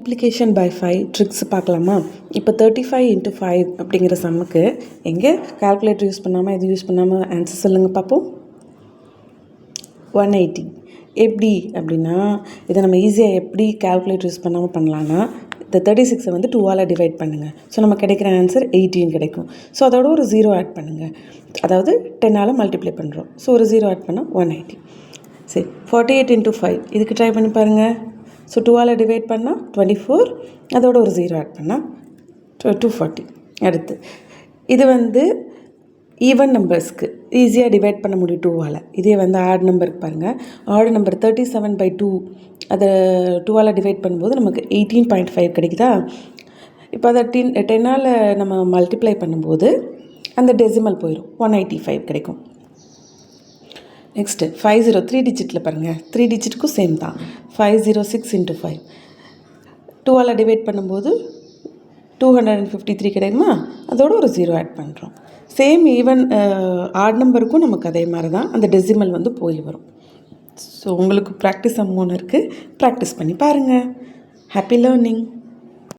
Multiplication by 5 tricks பார்க்கலாமா? இப்போ 35 into 5 அப்படிங்கிற சம்முக்கு எங்கே கால்குலேட்டர் யூஸ் பண்ணாமல் எது யூஸ் பண்ணாமல் ஆன்சர் சொல்லுங்கள் பார்ப்போம். 180 எப்படி அப்படின்னா இதை நம்ம ஈஸியாக எப்படி கால்குலேட்டர் யூஸ் பண்ணாமல் பண்ணலான்னா இந்த 36 வந்து 2ஆல் டிவைட் பண்ணுங்கள். ஸோ நம்ம கிடைக்கிற ஆன்சர் 18 கிடைக்கும். ஸோ அதோட ஒரு 0 ஆட் பண்ணுங்கள். அதாவது 10ஆல் மல்டிப்ளை பண்ணுறோம். ஸோ ஒரு 0 ஆட் பண்ணால் 180. சரி, 48 into 5 இதுக்கு ட்ரை பண்ணி பாருங்கள். ஸோ 2ஆல் டிவைட் பண்ணால் 24, அதோட ஒரு 0 ஆட் பண்ணால் 240. அடுத்து இது வந்து ஈவன் நம்பர்ஸ்க்கு ஈஸியாக டிவைட் பண்ண முடியும் 2ஆல். இதே வந்து ஆட் நம்பருக்கு பாருங்கள். ஆட் நம்பர் 37/2 அதை 2ஆல் டிவைட் பண்ணும்போது நமக்கு 18.5 கிடைக்குதா? இப்போ அதை 10ஆல் நம்ம மல்டிப்ளை பண்ணும்போது அந்த டெசிமல் போயிடும், 185 கிடைக்கும். நெக்ஸ்ட்டு 50 3 டிஜிட்டில் பாருங்கள். 3 டிஜிட்டுக்கும் சேம் தான். 506 into 5 2ஆல் டிவைட் பண்ணும்போது 253 கிடைக்குமா? அதோட ஒரு 0 ஆட் பண்ணுறோம். சேம் ஈவன் ஆட் நம்பருக்கும் நமக்கு அதே மாதிரி தான், அந்த டெசிமல் வந்து போய் வரும். ஸோ உங்களுக்கு ப்ராக்டிஸ் அமௌண்ட் இருக்குது, ப்ராக்டிஸ் பண்ணி பாருங்கள். Happy learning.